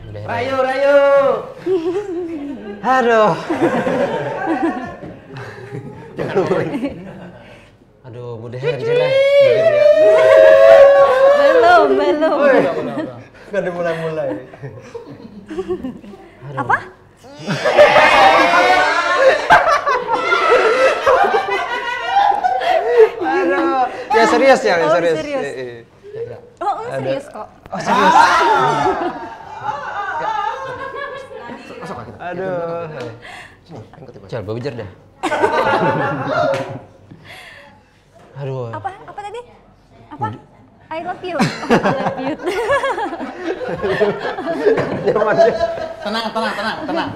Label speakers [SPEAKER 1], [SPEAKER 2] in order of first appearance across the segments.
[SPEAKER 1] Rayu, Rayu.
[SPEAKER 2] Aduh. Aduh, mudahan aja lah.
[SPEAKER 3] Belum.
[SPEAKER 1] Gak ada mulai-mulai.
[SPEAKER 3] Apa?
[SPEAKER 2] Aduh. Ya serius ya,
[SPEAKER 3] Oh,
[SPEAKER 2] serius.
[SPEAKER 3] serius. Oh, serius kok.
[SPEAKER 2] Aduh. Coba bawa dah. Aduh.
[SPEAKER 3] Apa tadi? Apa? I love you. I love you.
[SPEAKER 1] Tenang. Tenang.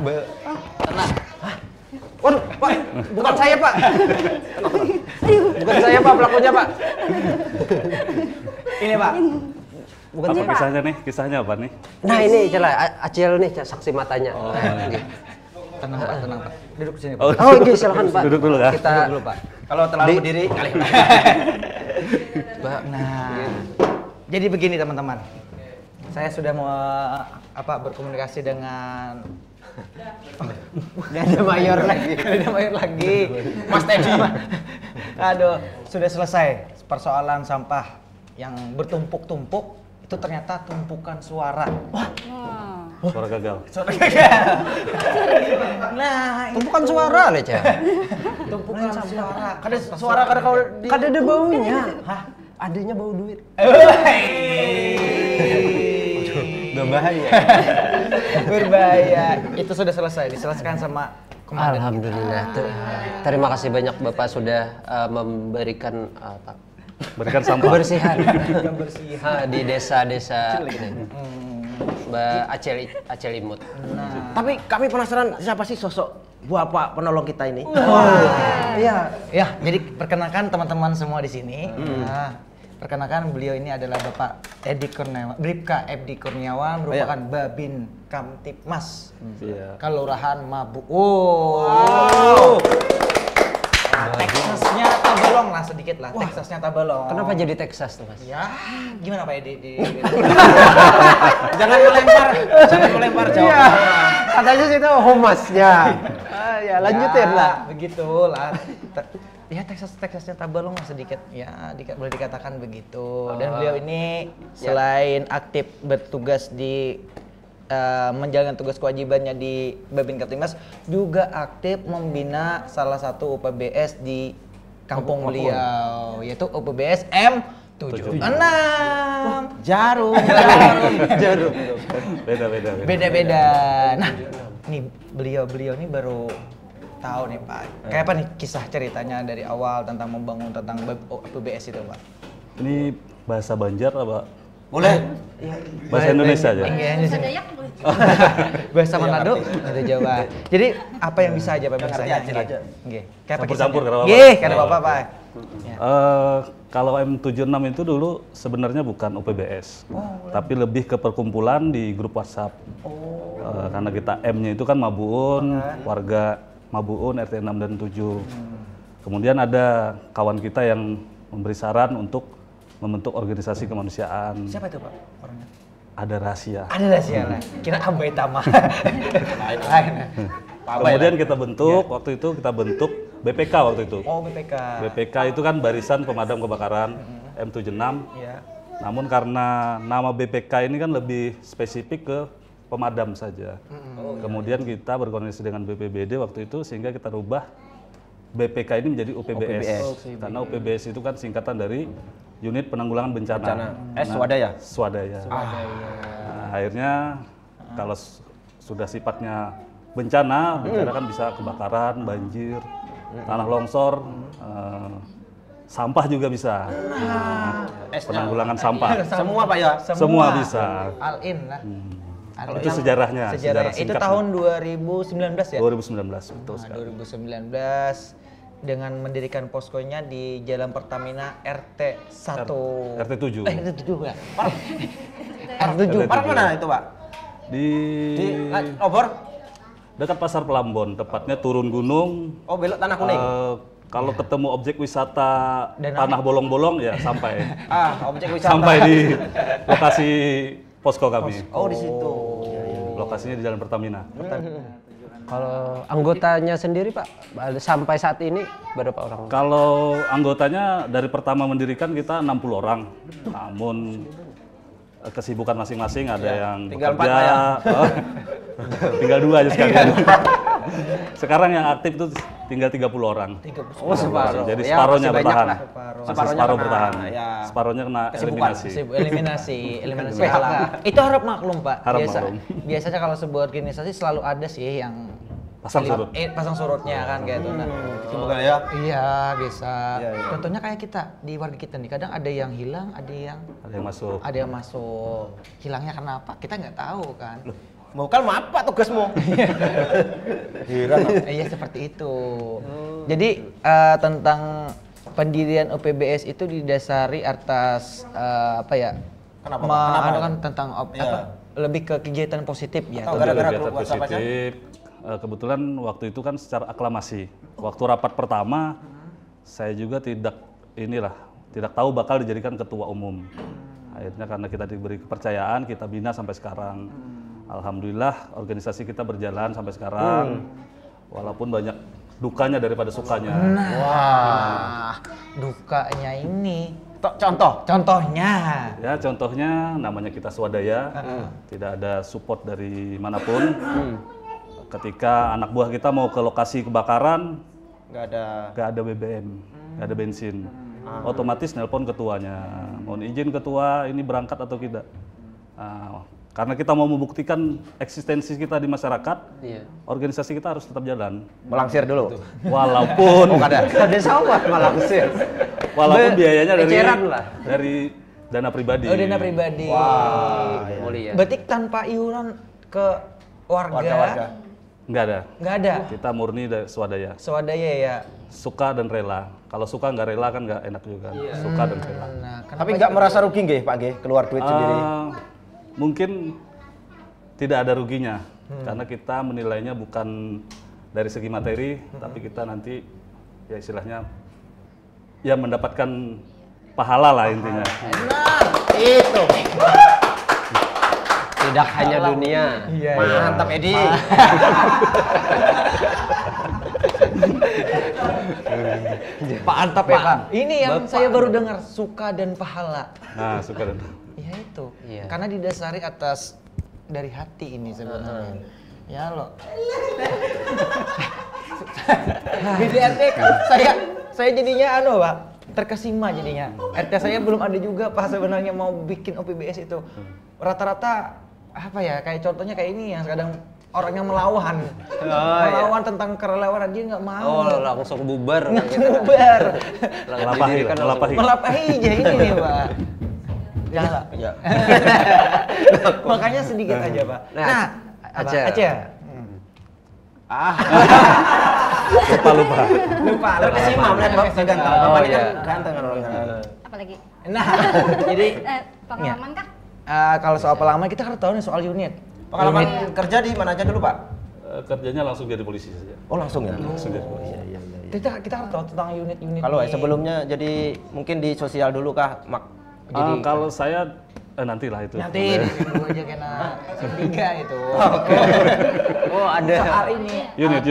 [SPEAKER 2] Waduh, Pak, bukan saya, Pak. Bukan saya, Pak, pelakunya, Pak.
[SPEAKER 1] Ini, Pak.
[SPEAKER 2] Bukan
[SPEAKER 4] Apa
[SPEAKER 2] saya.
[SPEAKER 4] kisahnya apa nih?
[SPEAKER 2] Nah, ini celah Acil nih saksi matanya.
[SPEAKER 1] Tenang, Pak. Duduk sini, Pak.
[SPEAKER 2] Oh, oke, silakan, Pak.
[SPEAKER 4] Duduk dulu ya.
[SPEAKER 2] Kita
[SPEAKER 1] Duduk dulu, Pak. Kalau terlalu berdiri, kali.
[SPEAKER 2] Pak.
[SPEAKER 1] Nah, jadi begini teman-teman. Saya sudah mau berkomunikasi dengan
[SPEAKER 2] Ada mayor lagi.
[SPEAKER 1] Ada mayor lagi. Mas Teddy. Aduh, sudah selesai persoalan sampah yang bertumpuk-tumpuk. Itu ternyata tumpukan suara. Wah,
[SPEAKER 4] Suara gagal.
[SPEAKER 1] suara gagal. Nah,
[SPEAKER 2] Tumpukan suara, Leca.
[SPEAKER 1] tumpukan suara. Kada suara kada kau di.
[SPEAKER 2] Kan ada baunya. Hah? Adanya bau duit. Udah bahaya.
[SPEAKER 1] Berbahaya. Itu sudah selesai, diselesaikan sama komandan.
[SPEAKER 2] Alhamdulillah. Terima kasih banyak Bapak sudah memberikan
[SPEAKER 4] Berikan sampah.
[SPEAKER 2] kebersihan
[SPEAKER 1] Kebersihan.
[SPEAKER 2] di desa-desa ini. Mbak Acel Imut.
[SPEAKER 5] Tapi kami penasaran siapa sih sosok Bapak penolong kita ini?
[SPEAKER 2] Iya.
[SPEAKER 1] Ya, jadi perkenalkan teman-teman semua di sini. Nah, perkenalkan beliau ini adalah Bapak Edi Kurniawan, Bribka Edi Kurniawan, merupakan Babin Kamtipmas,
[SPEAKER 4] Iya.
[SPEAKER 1] Kelurahan Mabu. Wow. Texasnya Tabalong lah sedikit lah. Texasnya Tabalong.
[SPEAKER 2] Kenapa jadi Texas tuh, Mas?
[SPEAKER 1] Ya, gimana Pak Edi? Jangan melempar jauh.
[SPEAKER 2] Iya. Katanya sih itu humasnya. Ya, lanjutin
[SPEAKER 1] Ya,
[SPEAKER 2] lah.
[SPEAKER 1] Begitulah. Ya Texasnya Tabalong lah sedikit. Ya, boleh dikatakan begitu. Dan beliau ini selain aktif bertugas di menjalankan tugas kewajibannya di Babin Kamtipmas, juga aktif membina salah satu UPBS di kampung beliau, yaitu UPBS M76. Jarum. Beda-beda. Nah, nih beliau ini baru tahu nih Pak. Kayak apa nih kisah ceritanya dari awal tentang membangun tentang UPBS itu Pak?
[SPEAKER 4] Ini bahasa Banjar apa?
[SPEAKER 1] Boleh.
[SPEAKER 4] Bahasa Indonesia aja.
[SPEAKER 3] Bahasa Dayak boleh.
[SPEAKER 1] Bahasa Manado, bahasa Jawa. Jadi apa yang bisa aja Pak bisa aja. Nggih.
[SPEAKER 4] Campur-campur kalau apa?
[SPEAKER 1] Nggih, kada apa-apa Pak. Ya.
[SPEAKER 4] Kalau M76 itu dulu sebenarnya bukan UPBS, tapi lebih ke perkumpulan di grup WhatsApp. Karena kita M-nya itu kan Mabuun, warga Mabuun RT 6 dan 7. Kemudian ada kawan kita yang memberi saran untuk membentuk organisasi kemanusiaan.
[SPEAKER 1] Siapa itu Pak orangnya?
[SPEAKER 4] Ada rahasia.
[SPEAKER 1] Ada rahasia lah. Kira Abai Tama.
[SPEAKER 4] Kemudian kita bentuk, waktu itu kita bentuk BPK waktu itu.
[SPEAKER 1] Oh, BPK.
[SPEAKER 4] BPK itu kan Barisan Pemadam Kebakaran M76.
[SPEAKER 1] Iya.
[SPEAKER 4] Namun karena nama BPK ini kan lebih spesifik ke pemadam saja. Kemudian kita berkoordinasi dengan BPBD waktu itu sehingga kita rubah BPK ini menjadi UPBS. Karena UPBS itu kan singkatan dari Unit Penanggulangan Bencana.
[SPEAKER 5] Swadaya.
[SPEAKER 4] Swadaya. Nah, akhirnya kalau sudah sifatnya bencana kan bisa kebakaran, banjir, tanah longsor, sampah juga bisa. Penanggulangan sampah.
[SPEAKER 5] Semua Pak ya?
[SPEAKER 4] Semua bisa.
[SPEAKER 1] All-in lah.
[SPEAKER 4] Itu sejarahnya.
[SPEAKER 1] Sejarah itu
[SPEAKER 4] singkatnya.
[SPEAKER 1] tahun 2019 ya?
[SPEAKER 4] 2019, betul sekali.
[SPEAKER 1] 2019 dengan mendirikan poskonya di Jalan Pertamina RT 1.
[SPEAKER 4] RT 7.
[SPEAKER 1] RT 7 ya?
[SPEAKER 5] R7. Parah mana itu Pak?
[SPEAKER 4] Di
[SPEAKER 5] Obor?
[SPEAKER 4] dekat Pasar Pelambon, tepatnya turun gunung.
[SPEAKER 5] Oh belok Tanah Kuning.
[SPEAKER 4] Kalau ketemu objek wisata Tanah Bolong-Bolong ya sampai.
[SPEAKER 5] Objek wisata.
[SPEAKER 4] Sampai di lokasi posko kami.
[SPEAKER 5] Oh di situ.
[SPEAKER 4] Lokasinya di Jalan Pertamina.
[SPEAKER 2] Kalau anggotanya sendiri Pak, sampai saat ini berapa orang?
[SPEAKER 4] Kalau anggotanya dari pertama mendirikan kita 60 orang. Namun kesibukan masing-masing ada yang
[SPEAKER 5] tinggal
[SPEAKER 4] bekerja.
[SPEAKER 5] 4 ya.
[SPEAKER 4] Oh, tinggal 2 aja sekalian. Sekarang yang aktif itu tinggal 30 orang.
[SPEAKER 2] Oh, separuh.
[SPEAKER 4] Jadi
[SPEAKER 2] Ya,
[SPEAKER 4] separuhnya
[SPEAKER 2] masih banyak
[SPEAKER 4] bertahan.
[SPEAKER 2] lah.
[SPEAKER 4] Masih separuh bertahan.
[SPEAKER 5] ya,
[SPEAKER 4] Separuhnya kena eliminasi.
[SPEAKER 1] Eliminasi PHK. Itu harap maklum Pak.
[SPEAKER 4] Harap maklum.
[SPEAKER 1] Biasanya kalau sebuah organisasi selalu ada sih yang
[SPEAKER 4] Pasang surut.
[SPEAKER 1] pasang surutnya kan kayak itu. Nah,
[SPEAKER 5] bukan ya?
[SPEAKER 1] iya bisa.
[SPEAKER 5] Iya, iya.
[SPEAKER 1] Contohnya kayak kita di warga kita nih, kadang ada yang hilang, ada yang
[SPEAKER 4] masuk.
[SPEAKER 1] Hilangnya kenapa? Kita nggak tahu kan.
[SPEAKER 5] Mau kan mau apa tugasmu?
[SPEAKER 1] Iya seperti itu. Jadi tentang pendirian OPBS itu didasari atas apa ya?
[SPEAKER 5] Kenapa, Pak? Kenapa?
[SPEAKER 1] Kan tentang apa? Lebih ke kegiatan positif ya.
[SPEAKER 5] Atau gara-gara
[SPEAKER 4] Kegiatan
[SPEAKER 5] grup WhatsApp aja?
[SPEAKER 4] positif. Kebetulan waktu itu kan secara aklamasi. Waktu rapat pertama, saya juga tidak tahu bakal dijadikan ketua umum. Akhirnya karena kita diberi kepercayaan, kita bina sampai sekarang. Alhamdulillah organisasi kita berjalan sampai sekarang. Walaupun banyak dukanya daripada sukanya.
[SPEAKER 1] Wah, dukanya ini. Contohnya.
[SPEAKER 4] Ya contohnya namanya kita swadaya, tidak ada support dari manapun. Ketika anak buah kita mau ke lokasi kebakaran, nggak ada BBM, nggak ada bensin, otomatis nelpon ketuanya, mohon izin ketua ini berangkat atau tidak. Karena kita mau membuktikan eksistensi kita di masyarakat, organisasi kita harus tetap jalan.
[SPEAKER 5] Melangsir dulu.
[SPEAKER 4] Walaupun
[SPEAKER 2] Ada sawah malah sih.
[SPEAKER 4] walaupun biayanya
[SPEAKER 2] eceran lah.
[SPEAKER 4] dari dana pribadi.
[SPEAKER 1] Oh, dana pribadi.
[SPEAKER 2] Mulia.
[SPEAKER 1] Berarti tanpa iuran ke warga.
[SPEAKER 4] Nggak ada. Kita murni dari swadaya.
[SPEAKER 1] Swadaya ya.
[SPEAKER 4] Suka dan rela. Kalau suka nggak rela kan nggak enak juga. Suka dan rela.
[SPEAKER 1] Nah,
[SPEAKER 5] Tapi nggak merasa rugi nggih Pak nggih keluar duit sendiri?
[SPEAKER 4] Mungkin tidak ada ruginya karena kita menilainya bukan dari segi materi, tapi kita nanti ya istilahnya ya mendapatkan pahala lah intinya.
[SPEAKER 5] Itu.
[SPEAKER 2] Tidak hanya dunia.
[SPEAKER 5] Mantap Edi.
[SPEAKER 1] Pak Antap ya Pak. Ini yang saya baru dengar, suka dan pahala.
[SPEAKER 4] Nah, suka dan
[SPEAKER 1] Ya itu.
[SPEAKER 2] Iya.
[SPEAKER 1] Karena didasari atas dari hati ini sebenarnya. Ya lo. saya jadinya Pak, terkesima jadinya. RT saya belum ada juga Pak sebenarnya mau bikin OPBS itu. Rata-rata apa ya, kayak contohnya kayak ini yang kadang orang yang melawan. Melawan tentang kerelawanan dia nggak mau.
[SPEAKER 2] Oh, langsung bubar.
[SPEAKER 1] Bubar.
[SPEAKER 4] melapahi.
[SPEAKER 1] aja ini nih Pak. Ya. Makanya sedikit aja Pak. Nah, Aceh. Lupa.
[SPEAKER 5] Terkesima melihat Bapak ganteng. Bapak ini kan ganteng kan orangnya.
[SPEAKER 3] Apalagi?
[SPEAKER 1] Nah, jadi
[SPEAKER 3] Pengalaman kah?
[SPEAKER 1] kalau soal pengalaman kita harus tahu nih soal unit.
[SPEAKER 5] Pengalaman kerja di mana aja dulu Pak?
[SPEAKER 4] Kerjanya langsung jadi polisi saja.
[SPEAKER 5] Oh langsung ya?
[SPEAKER 4] Langsung jadi polisi.
[SPEAKER 1] Kita harus tahu tentang unit-unit.
[SPEAKER 5] Kalau
[SPEAKER 1] ini.
[SPEAKER 5] sebelumnya jadi mungkin di sosial dulu kah?
[SPEAKER 4] Kalau saya nantilah itu.
[SPEAKER 1] Nanti dulu aja kena tiga itu.
[SPEAKER 2] Oh, ada.
[SPEAKER 1] Soal ini.
[SPEAKER 4] Unit.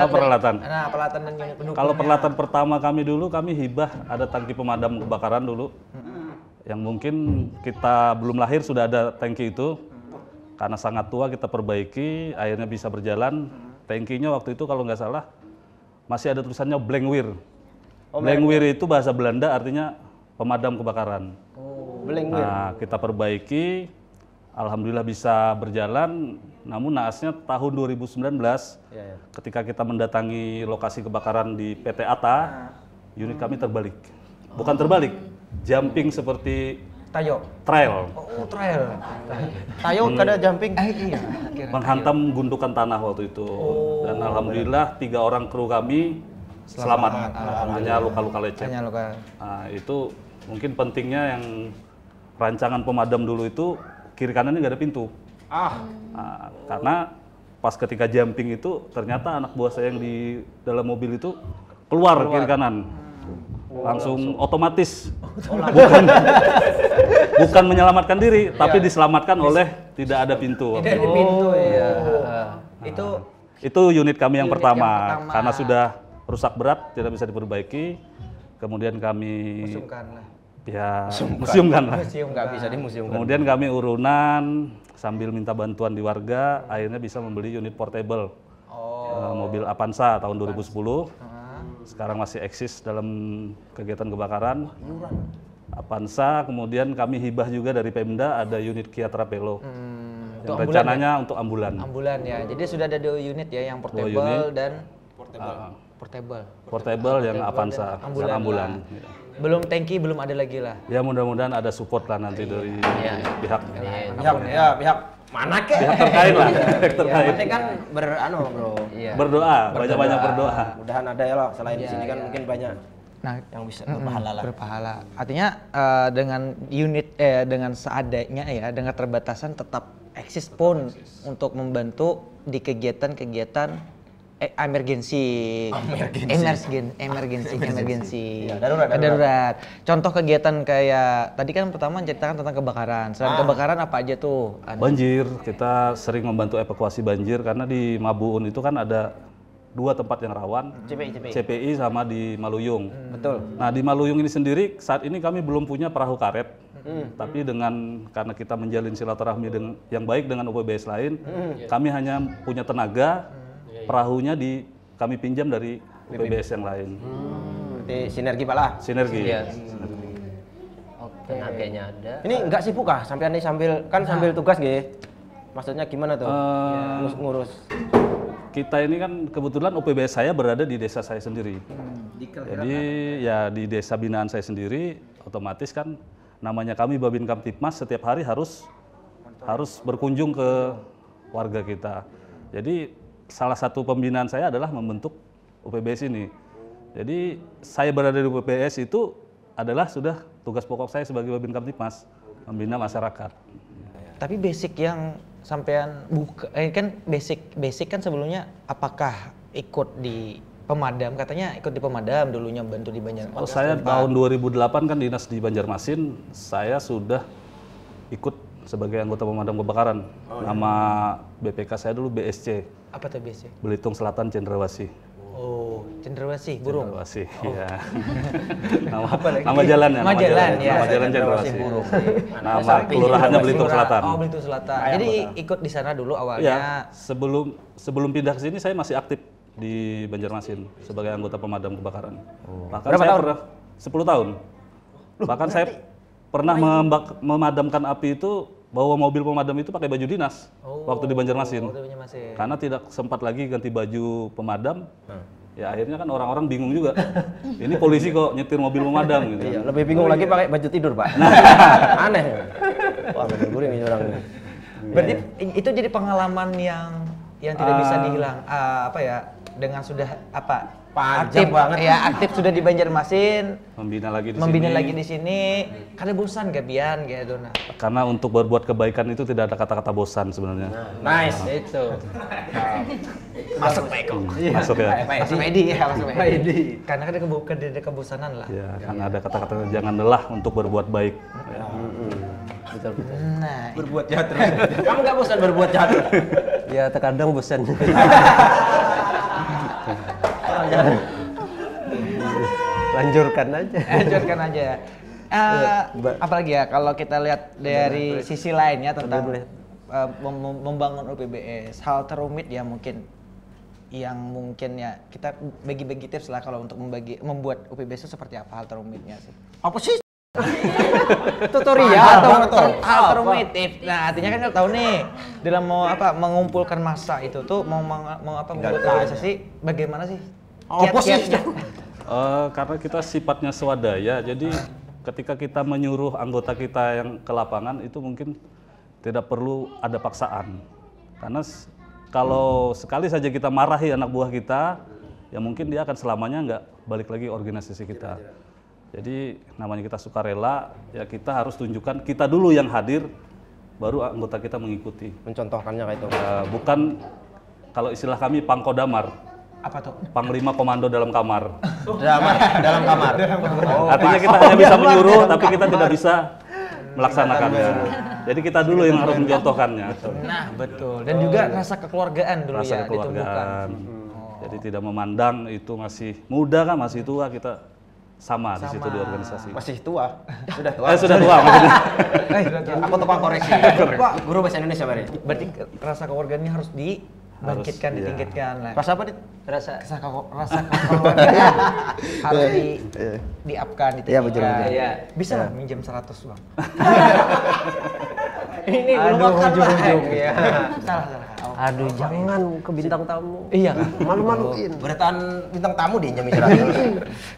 [SPEAKER 4] Peralatan.
[SPEAKER 1] Nah, peralatan dan unit pendukungnya.
[SPEAKER 4] Kalau peralatan pertama kami hibah ada tangki pemadam kebakaran dulu. Yang mungkin kita belum lahir sudah ada tangki itu. Karena sangat tua kita perbaiki, akhirnya bisa berjalan. Tangkinya waktu itu kalau nggak salah masih ada tulisannya Blengweer. Blengweer itu bahasa Belanda artinya pemadam kebakaran. Nah, kita perbaiki, alhamdulillah bisa berjalan. Namun naasnya tahun 2019, ketika kita mendatangi lokasi kebakaran di PT ATA, unit kami terbalik. Bukan terbalik, jumping seperti trail.
[SPEAKER 1] Oh, trail.
[SPEAKER 5] Tayo kada jumping.
[SPEAKER 1] Iya.
[SPEAKER 4] Menghantam gundukan tanah waktu itu. Dan alhamdulillah 3 orang kru kami selamat. Hanya luka-luka lecet. Nah, itu mungkin pentingnya yang rancangan pemadam dulu itu kiri kanannya nggak ada pintu. Nah, karena pas ketika jumping itu ternyata anak buah saya yang di dalam mobil itu keluar. Kiri kanan. langsung otomatis. Bukan menyelamatkan diri, tapi diselamatkan oleh tidak ada pintu.
[SPEAKER 1] Tidak ada pintu ya. Itu
[SPEAKER 4] Unit kami yang
[SPEAKER 1] unit
[SPEAKER 4] pertama,
[SPEAKER 1] yang pertama.
[SPEAKER 4] karena sudah rusak berat, tidak bisa diperbaiki. Kemudian kami
[SPEAKER 1] museumkan lah.
[SPEAKER 4] museumkan lah.
[SPEAKER 5] Museum nggak bisa di museum.
[SPEAKER 4] Kemudian kami urunan sambil minta bantuan di warga, akhirnya bisa membeli unit portable. Mobil Avanza tahun 2010. Sekarang masih eksis dalam kegiatan kebakaran. Avanza, kemudian kami hibah juga dari Pemda ada unit Kia Trapelo. Yang rencananya untuk ambulan.
[SPEAKER 1] Ambulan ya. Jadi sudah ada 2 unit ya, yang portable dan portable
[SPEAKER 4] yang Avanza, yang ambulan. Ya.
[SPEAKER 1] Belum tangki, belum ada lagi lah.
[SPEAKER 4] Ya mudah-mudahan ada support lah nanti dari pihak
[SPEAKER 5] Pihak mana kek?
[SPEAKER 4] pihak terkait lah. Pihak
[SPEAKER 5] Yang
[SPEAKER 4] terkait.
[SPEAKER 5] penting kan bro.
[SPEAKER 4] Berdoa, banyak-banyak berdoa.
[SPEAKER 5] Mudahan ada ya loh. Selain di sini kan mungkin banyak
[SPEAKER 1] Nah,
[SPEAKER 5] yang bisa berpahala lah.
[SPEAKER 1] berpahala. Artinya dengan dengan seadanya ya, dengan terbatasan tetap eksis pun untuk membantu di kegiatan-kegiatan emergensi.
[SPEAKER 5] Ya, darurat.
[SPEAKER 1] Contoh kegiatan kayak tadi kan pertama menceritakan tentang kebakaran. Selain kebakaran apa aja tuh? Ada.
[SPEAKER 4] Banjir, kita sering membantu evakuasi banjir karena di Mabuun itu kan ada 2 tempat yang rawan, CPI sama di Maluyung.
[SPEAKER 5] Betul.
[SPEAKER 4] Nah di Maluyung ini sendiri saat ini kami belum punya perahu karet, tapi karena kita menjalin silaturahmi yang baik dengan UPBS lain, kami hanya punya tenaga, perahunya kami pinjam dari UPBS yang lain.
[SPEAKER 5] Berarti sinergi Pak lah.
[SPEAKER 4] Sinergi.
[SPEAKER 2] Tenaganya ada.
[SPEAKER 5] Ini nggak sibuk kah? Sampai ini sambil tugas gitu. Maksudnya gimana tuh? Ngurus.
[SPEAKER 4] Kita ini kan kebetulan UPBS saya berada di desa saya sendiri. Jadi ya di desa binaan saya sendiri, otomatis kan namanya kami Babin Kamtipmas setiap hari harus berkunjung ke warga kita. Jadi salah satu pembinaan saya adalah membentuk UPBS ini. Jadi saya berada di UPBS itu adalah sudah tugas pokok saya sebagai Babin Kamtipmas, membina masyarakat.
[SPEAKER 1] Tapi basic yang sampean buka, kan basic kan sebelumnya apakah ikut di pemadam? Katanya ikut di pemadam dulunya, bantu di Banjarmasin.
[SPEAKER 4] Oh, saya tahun 2008 kan dinas di Banjarmasin, saya sudah ikut sebagai anggota pemadam kebakaran. Nama BPK saya dulu BSC.
[SPEAKER 1] Apa tuh basic?
[SPEAKER 4] Belitung Selatan Cendrawasih.
[SPEAKER 1] Oh, Cendrawasih, burung.
[SPEAKER 4] Cendrawasih, iya. Nama jalan ya.
[SPEAKER 1] Nama jalan ya.
[SPEAKER 4] Nama jalan Cendrawasih. Nama kelurahannya
[SPEAKER 1] Kelurahan.
[SPEAKER 4] Belitung Selatan.
[SPEAKER 1] Oh, Belitung Selatan. Jadi ikut di sana dulu
[SPEAKER 4] Ya,
[SPEAKER 1] awalnya.
[SPEAKER 4] sebelum pindah ke sini saya masih aktif di Banjarmasin sebagai anggota pemadam kebakaran. Bahkan
[SPEAKER 5] Berapa
[SPEAKER 4] saya
[SPEAKER 5] tahun?
[SPEAKER 4] pernah 10 tahun. Bahkan saya pernah memadamkan api itu, bawa mobil pemadam itu pakai baju dinas waktu di Banjarmasin. Karena tidak sempat lagi ganti baju pemadam. Ya akhirnya kan orang-orang bingung juga. Ini polisi kok nyetir mobil pemadam gitu.
[SPEAKER 5] Iya, lebih bingung lagi pakai baju tidur, Pak. Aneh. Wah, bener-bener ini orang ini.
[SPEAKER 1] Berarti itu jadi pengalaman yang tidak bisa dihilang. Apa ya? Dengan sudah
[SPEAKER 5] Panjang banget.
[SPEAKER 1] Ya, aktif sudah di Banjarmasin.
[SPEAKER 4] Membina lagi di
[SPEAKER 1] sini. Kada bosan gak Bian gitu nah.
[SPEAKER 4] Karena untuk berbuat kebaikan itu tidak ada kata-kata bosan sebenarnya.
[SPEAKER 5] Nice.
[SPEAKER 1] Itu.
[SPEAKER 5] Masuk Pak Eko.
[SPEAKER 4] Masuk ya.
[SPEAKER 1] Masuk Edi ya, masuk Edi. Karena kan ada kebosanan lah.
[SPEAKER 4] Ya, karena ada kata-kata jangan lelah untuk berbuat baik. Ya.
[SPEAKER 5] Betul.
[SPEAKER 1] Nah,
[SPEAKER 5] Berbuat jahat terus. Kamu nggak bosan berbuat jahat?
[SPEAKER 2] Ya terkadang bosan. Lanjutkan aja. Apalagi ya kalau kita lihat dari sisi lainnya tentang membangun UPBS, hal terumit ya mungkin ya kita bagi-bagi tips lah kalau untuk membuat UPBS itu seperti apa hal terumitnya sih.
[SPEAKER 5] Apa sih?
[SPEAKER 1] Tutorial atau hal terumit. Nah, artinya kan kita tahu nih dalam mengumpulkan massa itu tuh membuat organisasi bagaimana sih? Kiat-kiatnya.
[SPEAKER 4] Karena kita sifatnya swadaya, jadi ketika kita menyuruh anggota kita yang ke lapangan itu mungkin tidak perlu ada paksaan. Karena kalau sekali saja kita marahi anak buah kita, ya mungkin dia akan selamanya nggak balik lagi organisasi kita. Jadi namanya kita sukarela, ya kita harus tunjukkan kita dulu yang hadir, baru anggota kita mengikuti.
[SPEAKER 5] Mencontohkannya kayak itu.
[SPEAKER 4] Bukan kalau istilah kami pangkodamar.
[SPEAKER 1] Apa tuh?
[SPEAKER 4] Panglima Komando dalam kamar.
[SPEAKER 5] Dalam kamar. Oh,
[SPEAKER 4] Artinya kita hanya bisa menyuruh, tapi kita tidak bisa melaksanakannya. Jadi kita dulu yang harus mencontohkannya.
[SPEAKER 1] Nah, betul. Dan juga rasa kekeluargaan dulu
[SPEAKER 4] Rasa
[SPEAKER 1] ya ditumbuhkan.
[SPEAKER 4] kekeluargaan. Jadi tidak memandang itu masih muda kan, masih tua, kita sama di situ di organisasi.
[SPEAKER 5] Masih tua. Sudah tua.
[SPEAKER 4] Sudah tua maksudnya.
[SPEAKER 5] Aku tukang koreksi. Pak, guru bahasa Indonesia Bari.
[SPEAKER 1] Berarti rasa kekeluargaan ini harus dibangkitkan,
[SPEAKER 4] Harus, iya.
[SPEAKER 1] ditingkatkan. Nah,
[SPEAKER 5] Rasa apa, Dit?
[SPEAKER 1] rasa kekeluargaan harus di-up-kan,
[SPEAKER 5] Iya, betul.
[SPEAKER 1] Iya. Bisa lah minjem 100 Bang.
[SPEAKER 5] Ini belum makan ujung-ujung ya.
[SPEAKER 1] Salah.
[SPEAKER 5] Aduh, jangan ke bintang tamu.
[SPEAKER 1] Iya kan?
[SPEAKER 5] Malu-maluin. Beretan bintang tamu di jam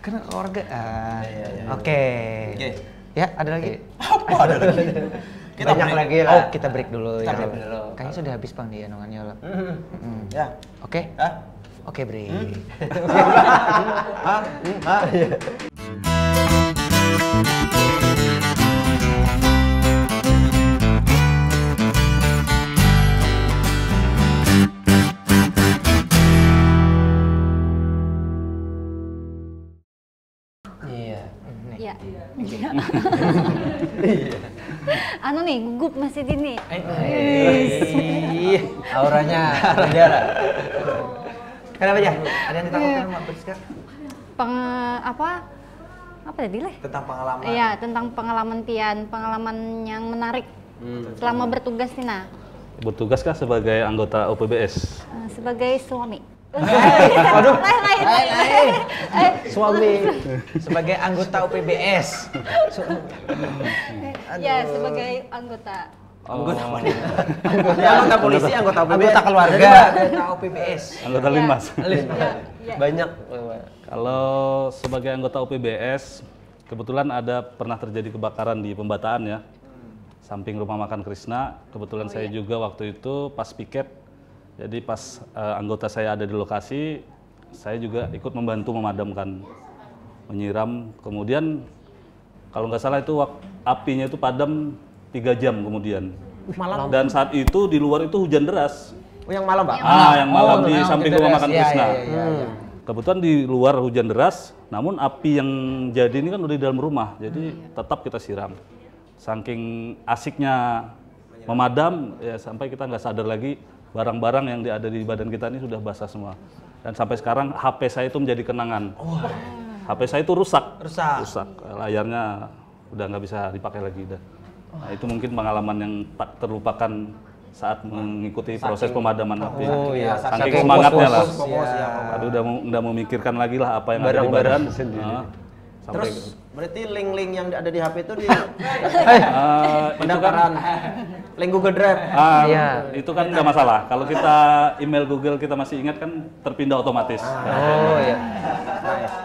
[SPEAKER 1] Karena keluargaan. Oke. Ya, ada lagi?
[SPEAKER 5] Apa ada lagi? Kita banyak lagi lah.
[SPEAKER 1] Oh, kita break dulu
[SPEAKER 5] Kita
[SPEAKER 1] ya.
[SPEAKER 5] break dulu.
[SPEAKER 1] Kayaknya sudah habis Bang di Anongannya lah.
[SPEAKER 5] Ya.
[SPEAKER 1] Oke?
[SPEAKER 5] Hah?
[SPEAKER 1] Oke, break.
[SPEAKER 5] Hah? Hah? Iya.
[SPEAKER 3] Iya. Anu nih, gugup masih Dini.
[SPEAKER 5] Auranya beda lah.
[SPEAKER 1] Kenapa ya? Ada yang ditakutkan Mbak Priska?
[SPEAKER 3] Apa tadi leh?
[SPEAKER 1] Tentang pengalaman.
[SPEAKER 3] Iya, tentang pengalaman Pian, pengalaman yang menarik selama bertugas nih nah.
[SPEAKER 4] Bertugas kah sebagai anggota OPBS?
[SPEAKER 3] Sebagai suami.
[SPEAKER 1] Waduh.
[SPEAKER 3] Lain.
[SPEAKER 1] Suami sebagai anggota UPBS.
[SPEAKER 3] Ya, sebagai anggota.
[SPEAKER 5] Anggota polisi, anggota PBS.
[SPEAKER 1] Anggota keluarga, anggota UPBS.
[SPEAKER 4] Anggota Linmas.
[SPEAKER 3] Ya.
[SPEAKER 5] Banyak.
[SPEAKER 4] Kalau sebagai anggota OPBS, kebetulan ada pernah terjadi kebakaran di Pembataan ya, samping rumah makan Krishna. Kebetulan saya juga waktu itu pas piket, jadi pas anggota saya ada di lokasi, saya juga ikut membantu memadamkan, menyiram. Kemudian kalau nggak salah itu apinya itu padam 3 jam kemudian.
[SPEAKER 5] Malam.
[SPEAKER 4] Dan saat itu di luar itu hujan deras.
[SPEAKER 5] Oh, yang malam, Pak?
[SPEAKER 4] Yang malam di samping rumah makan Krishna.
[SPEAKER 1] Iya.
[SPEAKER 4] Kebetulan di luar hujan deras, namun api yang jadi ini kan udah di dalam rumah, jadi tetap kita siram. Saking asiknya memadam, ya sampai kita nggak sadar lagi barang-barang yang ada di badan kita ini sudah basah semua. Dan sampai sekarang HP saya itu menjadi kenangan. HP saya itu rusak. Layarnya udah nggak bisa dipakai lagi. Nah, itu mungkin pengalaman yang tak terlupakan saat mengikuti proses pemadaman api.
[SPEAKER 5] Oh iya,
[SPEAKER 4] saking semangatnya lah.
[SPEAKER 5] Aduh,
[SPEAKER 4] Udah memikirkan lagi lah apa yang ada di badan.
[SPEAKER 5] Terus berarti link-link yang ada di HP itu di
[SPEAKER 4] itu
[SPEAKER 5] pendaftaran link Google Drive.
[SPEAKER 4] Itu kan nggak masalah. Kalau kita email Google kita masih ingat kan terpindah otomatis.
[SPEAKER 5] Oh iya.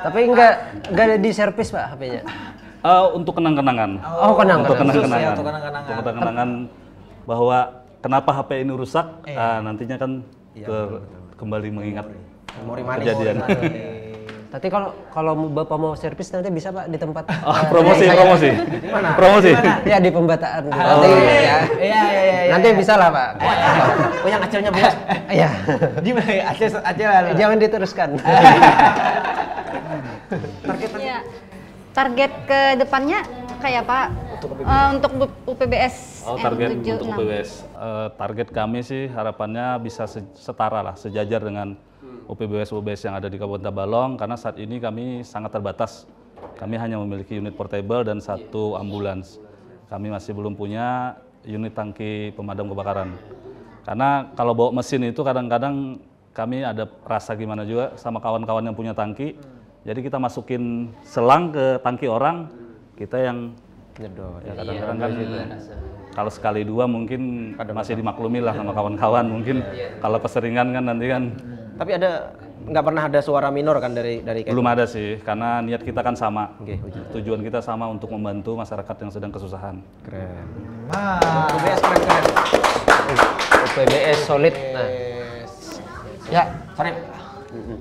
[SPEAKER 5] Tapi nggak ada di servis Pak HP-nya.
[SPEAKER 4] Untuk kenang-kenangan.
[SPEAKER 5] Oh, kenang-kenangan.
[SPEAKER 4] Untuk kenang-kenangan.
[SPEAKER 1] Khusus ya, untuk kenang-kenangan.
[SPEAKER 4] Untuk kenang-kenangan bahwa kenapa HP ini rusak, nantinya kan kembali mengingat
[SPEAKER 5] Memori manis.
[SPEAKER 4] kejadian.
[SPEAKER 5] Tapi kalau Bapak mau servis nanti bisa Pak di tempat.
[SPEAKER 4] Promosi.
[SPEAKER 5] Ya di Pembataan.
[SPEAKER 1] Iya.
[SPEAKER 5] Nanti bisa lah Pak.
[SPEAKER 1] Oh, yang acilnya bos.
[SPEAKER 5] Iya.
[SPEAKER 1] Di mana? Acil.
[SPEAKER 5] Jangan diteruskan.
[SPEAKER 3] Iya. Target ke depannya kayak apa? Untuk UPBS
[SPEAKER 4] Target
[SPEAKER 3] M76.
[SPEAKER 4] untuk UPBS. Target kami sih harapannya bisa setara lah, sejajar dengan UPBS yang ada di Kabupaten Tabalong, karena saat ini kami sangat terbatas. Kami hanya memiliki unit portable dan 1 ambulans. Kami masih belum punya unit tangki pemadam kebakaran. Karena kalau bawa mesin itu kadang-kadang kami ada rasa gimana juga sama kawan-kawan yang punya tangki. Jadi kita masukin selang ke tangki orang, kita yang
[SPEAKER 5] Nyedot.
[SPEAKER 4] ya kadang-kadang kan kalau sekali dua mungkin masih dimaklumi lah sama kawan-kawan. Mungkin kalau keseringan kan nanti kan.
[SPEAKER 5] Tapi nggak pernah ada suara minor kan dari
[SPEAKER 4] Belum ada sih, karena niat kita kan sama. Tujuan kita sama untuk membantu masyarakat yang sedang kesusahan.
[SPEAKER 5] Keren.
[SPEAKER 1] UPBS
[SPEAKER 5] keren. UPBS solid. Nah.
[SPEAKER 1] Ya, Farib.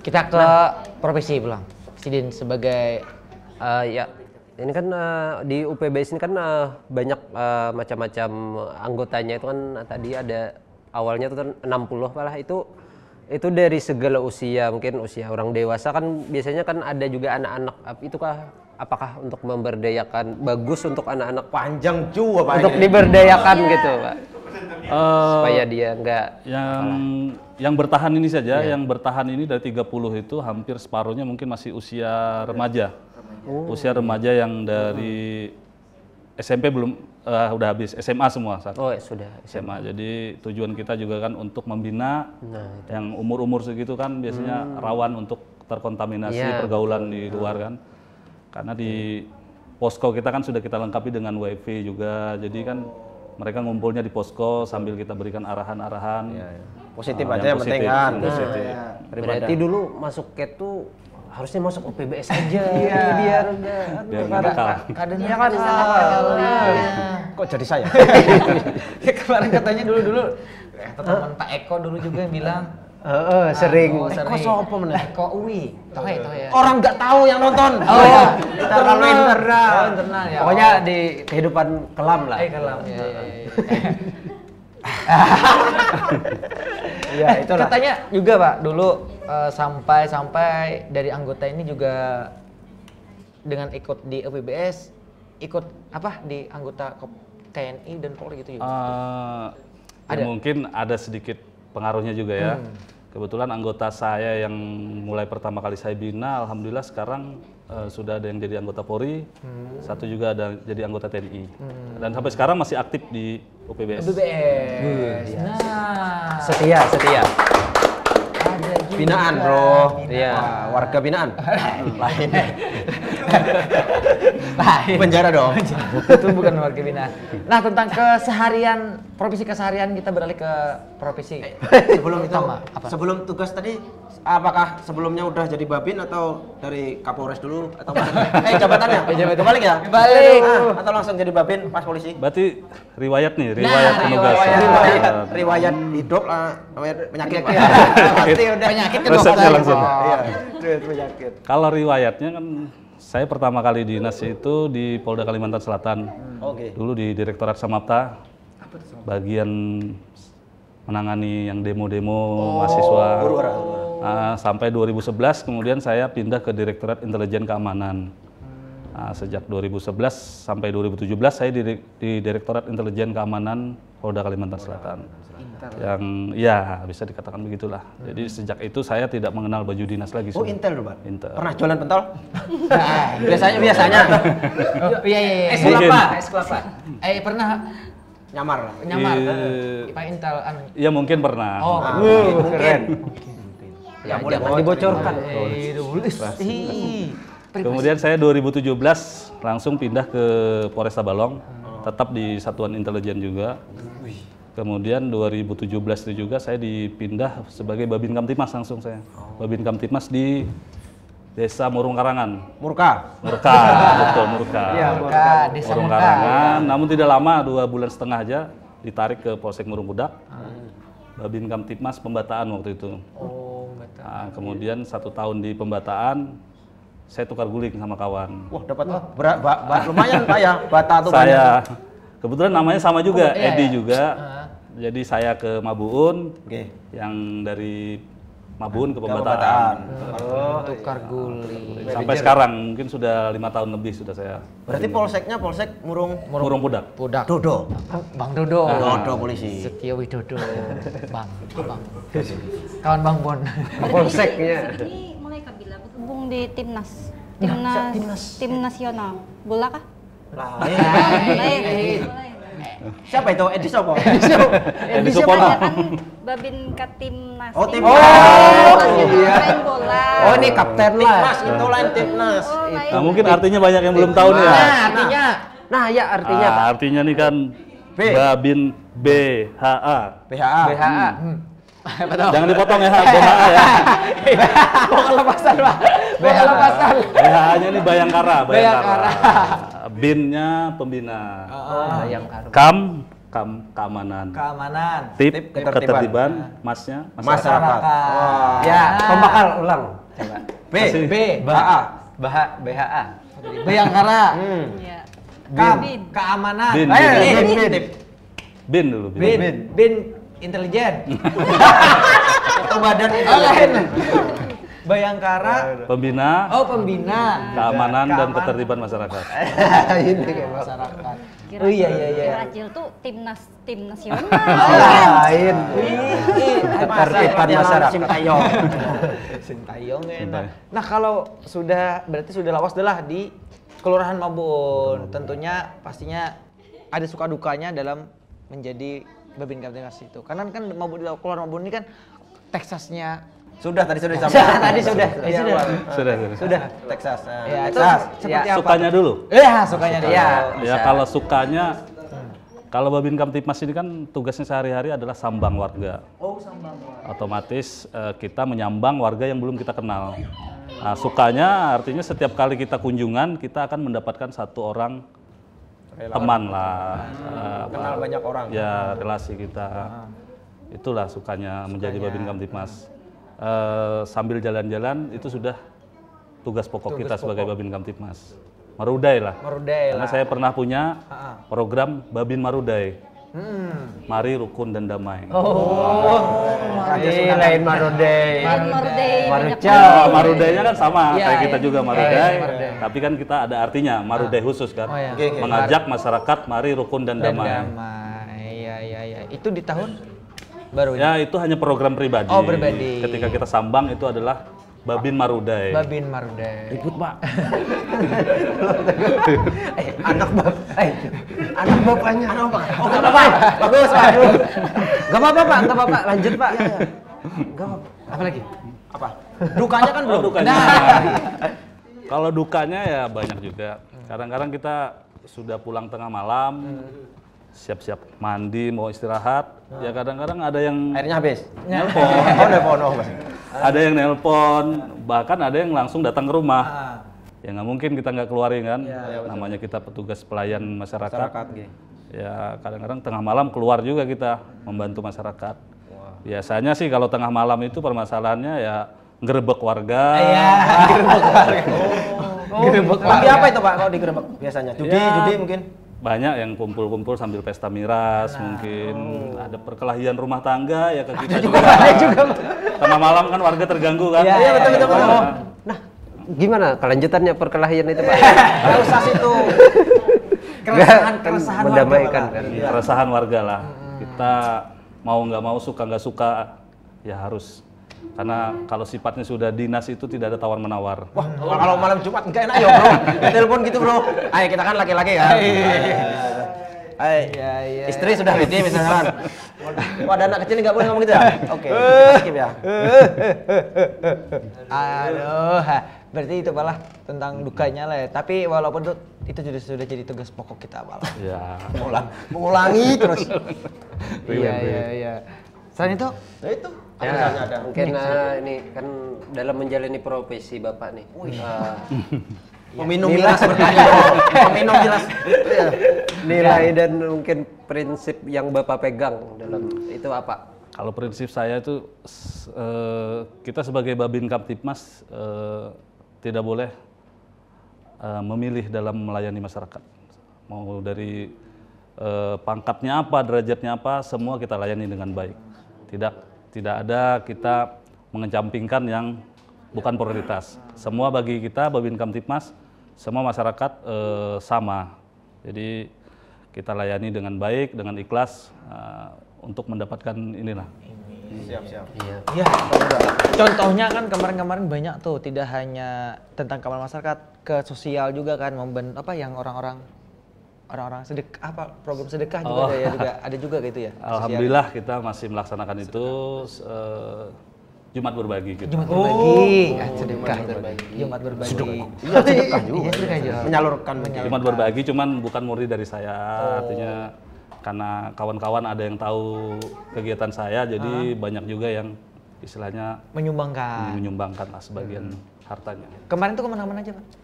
[SPEAKER 1] Kita ke profesi pulang. Sidin sebagai
[SPEAKER 5] Ya, ini kan di UPBS ini kan banyak macam-macam anggotanya itu kan tadi ada awalnya itu 60 malah itu Itu dari segala usia, mungkin usia orang dewasa kan biasanya kan ada juga anak-anak, itu apakah untuk memberdayakan bagus untuk anak-anak
[SPEAKER 2] Panjang juga Pak.
[SPEAKER 5] untuk diberdayakan gitu Pak? Supaya dia enggak
[SPEAKER 4] yang bertahan ini saja, yang bertahan ini dari 30 itu hampir separuhnya mungkin masih usia remaja. Usia remaja yang dari SMP belum udah habis, SMA semua saat.
[SPEAKER 5] Oh, sudah
[SPEAKER 4] SMA. Jadi tujuan kita juga kan untuk membina yang umur-umur segitu kan biasanya rawan untuk terkontaminasi pergaulan di luar kan. Karena di posko kita kan sudah kita lengkapi dengan WiFi juga. Jadi kan mereka ngumpulnya di posko sambil kita berikan arahan-arahan.
[SPEAKER 2] Positif aja yang penting kan.
[SPEAKER 5] Berarti dulu masuk KET tuh harusnya masuk UPBS aja biar
[SPEAKER 4] nakal.
[SPEAKER 1] Kadernya
[SPEAKER 2] kan
[SPEAKER 5] kok jadi saya?
[SPEAKER 1] Kemarin katanya dulu teman Pak Eko dulu juga yang bilang
[SPEAKER 5] sering.
[SPEAKER 1] Eko sopo meneh? Eko Uwi. Tahu ya.
[SPEAKER 2] Orang nggak tahu yang nonton.
[SPEAKER 5] Terlalu internal.
[SPEAKER 1] Internal ya.
[SPEAKER 5] Pokoknya di kehidupan kelam lah.
[SPEAKER 1] Kelam.
[SPEAKER 5] Ya, itulah.
[SPEAKER 1] Katanya juga Pak dulu sampai dari anggota ini juga dengan ikut di UPBS, ikut apa di anggota TNI dan Polri gitu ya?
[SPEAKER 4] Ya mungkin ada sedikit pengaruhnya juga ya. Kebetulan anggota saya yang mulai pertama kali saya bina, alhamdulillah sekarang sudah ada yang jadi anggota Polri, satu juga ada jadi anggota TNI, dan sampai sekarang masih aktif di UPBS.
[SPEAKER 1] Nah,
[SPEAKER 5] Setia.
[SPEAKER 2] Binaan bro.
[SPEAKER 5] Iya.
[SPEAKER 2] Warga binaan.
[SPEAKER 1] lain.
[SPEAKER 2] Penjara dong.
[SPEAKER 1] Itu bukan warga binaan. Nah, tentang profesi keseharian kita beralih ke profesi.
[SPEAKER 2] Sebelum itu,
[SPEAKER 1] utama, apa?
[SPEAKER 2] sebelum tugas tadi, apakah sebelumnya udah jadi babin atau dari Kapolres dulu atau jabatannya? Kebalik ya?
[SPEAKER 1] Kebalik.
[SPEAKER 2] Atau langsung jadi babin pas polisi?
[SPEAKER 4] Berarti riwayat nih, riwayat penugasan.
[SPEAKER 2] Riwayat hidup lah, riwayat penyakit.
[SPEAKER 1] Pasti udah penyakit ke
[SPEAKER 4] Resepnya
[SPEAKER 1] dokter.
[SPEAKER 4] langsung.
[SPEAKER 2] Iya, riwayat penyakit.
[SPEAKER 4] Kalau riwayatnya kan saya pertama kali dinas itu di Polda Kalimantan Selatan.
[SPEAKER 2] Oke.
[SPEAKER 4] Dulu di Direktorat Samapta, bagian menangani yang demo-demo mahasiswa. Sampai 2011 kemudian saya pindah ke Direktorat Intelijen Keamanan. Sejak 2011 sampai 2017 saya di Direktorat Intelijen Keamanan Polda Kalimantan Selatan. Yang ya bisa dikatakan begitulah. Jadi sejak itu saya tidak mengenal baju dinas lagi.
[SPEAKER 2] Oh, Intel dulu, Pak?
[SPEAKER 4] Intel.
[SPEAKER 2] Pernah jualan pentol? Biasanya.
[SPEAKER 1] Iya. Es kelapa. Pernah
[SPEAKER 2] Nyamar.
[SPEAKER 1] Pak Intel
[SPEAKER 4] Ya mungkin pernah.
[SPEAKER 1] Oh,
[SPEAKER 2] keren.
[SPEAKER 5] Ya, jangan dibocorkan.
[SPEAKER 4] Kemudian saya 2017 langsung pindah ke Polresta Balong, tetap di Satuan Intelijen juga. Kemudian 2017 itu juga saya dipindah sebagai Babin Kamtibmas langsung saya. Babin Kamtibmas di Desa Murung Karangan.
[SPEAKER 2] Murka.
[SPEAKER 4] Betul Murka.
[SPEAKER 1] Iya, Desa
[SPEAKER 4] Murung Karangan. Namun tidak lama, 2 bulan setengah aja ditarik ke Polsek Murung Budak. Babin Kamtibmas pembataan waktu itu. Kemudian 1 tahun di pembataan, saya tukar guling sama kawan.
[SPEAKER 2] Wah, dapat lumayan Pak ya, bata tuh
[SPEAKER 4] Saya kebetulan namanya sama juga, Edi juga. Jadi saya ke Mabuun, yang dari Mabuun ke pembataan.
[SPEAKER 1] tukar guling.
[SPEAKER 4] Sampai sekarang mungkin sudah 5 tahun lebih sudah saya.
[SPEAKER 2] Berarti polseknya Polsek Murung
[SPEAKER 4] Budak.
[SPEAKER 2] Dodo.
[SPEAKER 1] Bang Dodo.
[SPEAKER 2] Dodo polisi.
[SPEAKER 1] Setia Widodo. Bang. Kawan Bang Bon.
[SPEAKER 5] Polseknya.
[SPEAKER 3] Ini mulai kabila bergabung di timnas. Tim nasional. Bola kah? Mulai.
[SPEAKER 2] Siapa itu? Edi Sopo?
[SPEAKER 4] Edi Supono.
[SPEAKER 3] Kan Babin Katimnas.
[SPEAKER 2] Oh, tim.
[SPEAKER 3] Main bola.
[SPEAKER 5] Oh, ini kapten lah.
[SPEAKER 2] Timnas, itu lain timnas.
[SPEAKER 4] Nah, mungkin artinya banyak yang belum tahu nih ya.
[SPEAKER 1] Artinya
[SPEAKER 5] Artinya Pak.
[SPEAKER 4] Artinya nih kan Babin BHA.
[SPEAKER 2] BHA.
[SPEAKER 4] Jangan dipotong ya, BHA ya.
[SPEAKER 1] Pokok lepasan, Pak. Pokok lepasan.
[SPEAKER 4] BHA-nya ini Bayangkara. Bin-nya pembina. Keamanan. Tip ketertiban, masnya
[SPEAKER 2] Masyarakat.
[SPEAKER 5] Ya, pembakal ulang. Coba.
[SPEAKER 2] BHA.
[SPEAKER 1] Bayangkara.
[SPEAKER 3] Iya.
[SPEAKER 1] Keamanan.
[SPEAKER 4] Bin dulu.
[SPEAKER 1] Bin intelijen.
[SPEAKER 2] Atau badan itu lain. Bayangkara.
[SPEAKER 4] Pembina.
[SPEAKER 2] Oh, pembina.
[SPEAKER 4] Keamanan dan ketertiban masyarakat.
[SPEAKER 2] Ini kayak masyarakat. Oh iya.
[SPEAKER 3] Kira Acil tuh tim nasional.
[SPEAKER 2] Lain. Ketertiban masyarakat. Sintayong enak. Nah, kalau berarti sudah lawas adalah di Kelurahan Mabun. Tentunya pastinya ada suka dukanya dalam menjadi Babin Kamtibmas itu. Karena kan Kelurahan Mabun ini kan Texasnya tadi sudah disampaikan. Sudah. Texas. Ya,
[SPEAKER 4] Texas.
[SPEAKER 2] Seperti apa?
[SPEAKER 4] Sukanya dulu.
[SPEAKER 2] Sukanya dia.
[SPEAKER 4] Ya kalau sukanya, kalau Babin Kamtibmas ini kan tugasnya sehari-hari adalah sambang warga.
[SPEAKER 2] Oh, sambang.
[SPEAKER 4] Otomatis kita menyambang warga yang belum kita kenal. Nah, sukanya artinya setiap kali kita kunjungan kita akan mendapatkan satu orang teman lah.
[SPEAKER 2] Kenal banyak orang.
[SPEAKER 4] Ya, relasi kita. Itulah sukanya menjadi Babin Kamtibmas. Sambil jalan-jalan itu sudah tugas pokok kita sebagai Babin Kamtibmas. Marudai lah. Karena saya pernah punya program Babin Marudai. Mari rukun dan damai.
[SPEAKER 2] Lain Marudai.
[SPEAKER 4] Marudainya kan sama kayak kita juga Marudai. Tapi kan kita ada artinya Marudai khusus kan. Mengajak masyarakat mari rukun dan damai.
[SPEAKER 2] Iya. Itu di tahun baru
[SPEAKER 4] ya itu hanya program pribadi.
[SPEAKER 2] Oh, pribadi.
[SPEAKER 4] Ketika kita sambang itu adalah Babin Marudai.
[SPEAKER 2] Babin Marudai.
[SPEAKER 4] Ribut, Pak.
[SPEAKER 2] Anak bapaknya. Oh, enggak apa-apa. Bagus, Pak. Enggak apa-apa, Pak. Enggak apa-apa. Lanjut, Pak. Enggak apa-apa. Apa lagi? Apa? Dukanya kan belum.
[SPEAKER 4] Dukanya. Kalau dukanya ya banyak juga. Kadang-kadang kita sudah pulang tengah malam. Siap-siap mandi mau istirahat ya kadang-kadang ada yang
[SPEAKER 2] airnya habis
[SPEAKER 4] nelpon ada yang nelpon bahkan ada yang langsung datang ke rumah ya nggak mungkin kita nggak keluarin kan namanya kita petugas pelayan masyarakat. Ya kadang-kadang tengah malam keluar juga kita membantu masyarakat. Biasanya sih kalau tengah malam itu permasalahannya ya ngerebek warga.
[SPEAKER 2] Gerebek warga apa itu Pak kalau digerebek biasanya? Judi mungkin?
[SPEAKER 4] Banyak yang kumpul-kumpul sambil pesta miras, mungkin ada perkelahian rumah tangga ya ke kita juga. Tengah malam kan warga terganggu kan.
[SPEAKER 2] Iya betul.
[SPEAKER 5] Nah, gimana kelanjutannya perkelahian itu Pak?
[SPEAKER 2] Nggak usah situ. Keresahan
[SPEAKER 5] mendamaikan
[SPEAKER 2] warga.
[SPEAKER 5] Kan.
[SPEAKER 4] Keresahan warga lah. Kita mau nggak mau suka nggak suka ya harus. Karena kalau sifatnya sudah dinas itu tidak ada tawar-menawar.
[SPEAKER 2] Wah, kalau malam Jumat enggak enak ya bro. Telepon gitu bro. Ayo kita kan laki-laki kan. Iya. Istri sudah ready misalkan. Wah, ada anak kecil nggak boleh ngomong gitu ya? Oke, skip ya. Aduh, berarti itu malah tentang dukanya lah ya. Tapi walaupun itu sudah jadi tugas pokok kita malah.
[SPEAKER 4] Ya.
[SPEAKER 2] Mengulangi terus. Iya. Selain itu? Itu.
[SPEAKER 5] Ya, mungkin ini kan dalam menjalani profesi Bapak nih.
[SPEAKER 2] Meminum miras berkali. Meminum miras.
[SPEAKER 5] Nilai dan mungkin prinsip yang Bapak pegang dalam itu apa?
[SPEAKER 4] Kalau prinsip saya itu kita sebagai Babin Kamtibmas tidak boleh memilih dalam melayani masyarakat. Mau dari pangkatnya apa, derajatnya apa, semua kita layani dengan baik. Tidak ada kita mengecampingkan yang bukan prioritas. Semua bagi kita Babin Kamtibmas, semua masyarakat sama. Jadi kita layani dengan baik, dengan ikhlas untuk mendapatkan inilah.
[SPEAKER 2] Siap. Iya. Contohnya kan kemarin-kemarin banyak tuh, tidak hanya tentang keamanan masyarakat, ke sosial juga kan, yang orang-orang sedekah, program sedekah juga ada juga gitu ya.
[SPEAKER 4] Alhamdulillah kita masih melaksanakan itu Jumat berbagi gitu.
[SPEAKER 2] Jumat berbagi, sedekah Jumat berbagi. Sedekah juga. Menyalurkan.
[SPEAKER 4] Jumat berbagi cuman bukan murni dari saya, artinya karena kawan-kawan ada yang tahu kegiatan saya, jadi banyak juga yang istilahnya menyumbangkan lah sebagian hartanya.
[SPEAKER 2] Kemarin tuh kemana-mana aja Pak?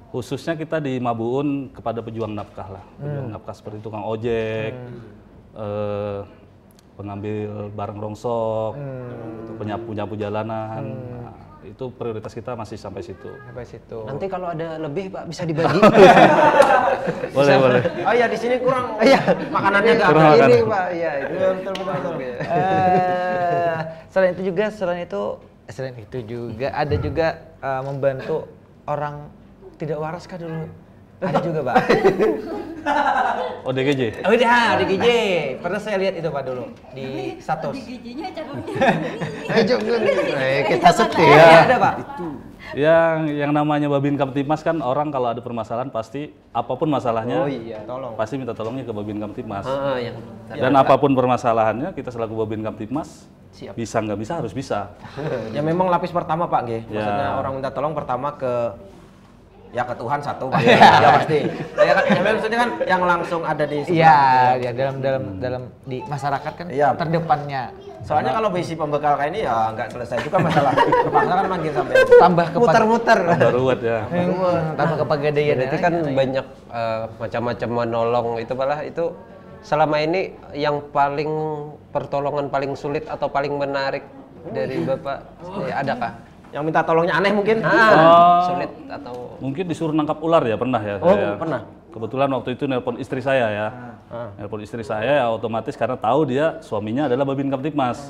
[SPEAKER 4] Khususnya kita di Mabuun kepada pejuang nafkah lah, pejuang nafkah seperti tukang ojek, pengambil barang rongsok, penyapu jalanan. Nah, itu prioritas kita masih sampai situ.
[SPEAKER 5] Nanti kalau ada lebih Pak bisa dibagi.
[SPEAKER 4] boleh.
[SPEAKER 2] Oh iya di sini kurang. Iya, makanannya enggak
[SPEAKER 4] kurang
[SPEAKER 2] ini
[SPEAKER 4] makan.
[SPEAKER 2] Pak. Iya, itu betul.
[SPEAKER 1] selain itu juga ada juga membantu orang tidak waras kah dulu? Ada juga, Pak.
[SPEAKER 4] ODGJ.
[SPEAKER 1] Oh iya, ODGJ. Pernah saya lihat itu Pak dulu di status.
[SPEAKER 3] ODGJ-nya cabangnya.
[SPEAKER 2] Kita setia.
[SPEAKER 1] Iya, ada Pak.
[SPEAKER 4] Yang namanya Babin Kamtibmas kan orang kalau ada permasalahan pasti apapun masalahnya pasti minta tolongnya ke Babin Kamtibmas. Dan apapun permasalahannya kita selaku Babin Kamtibmas bisa nggak bisa harus bisa.
[SPEAKER 2] Ya memang lapis pertama Pak G. Maksudnya orang minta tolong pertama ke Tuhan satu pasti. Ya pasti. Ya kan maksudnya kan yang langsung ada di
[SPEAKER 1] Iya, ya dalam di masyarakat kan terdepannya.
[SPEAKER 2] Soalnya kalau besi pembekal kayak ini ya nggak selesai juga masalah. Terpaksa kan manggil sampai
[SPEAKER 1] tambah ke
[SPEAKER 2] muter-muter.
[SPEAKER 4] Ruwet ya.
[SPEAKER 1] Tambah ke pegadaian.
[SPEAKER 5] Berarti kan banyak macam-macam menolong itu malah itu selama ini yang paling pertolongan paling sulit atau paling menarik dari Bapak adakah?
[SPEAKER 2] Yang minta tolongnya aneh mungkin?
[SPEAKER 5] Sulit atau
[SPEAKER 4] mungkin disuruh nangkap ular ya pernah ya.
[SPEAKER 2] Pernah.
[SPEAKER 4] Kebetulan waktu itu nelpon istri saya ya. Nelpon istri saya ya otomatis karena tahu dia suaminya adalah Babin Kamtibmas.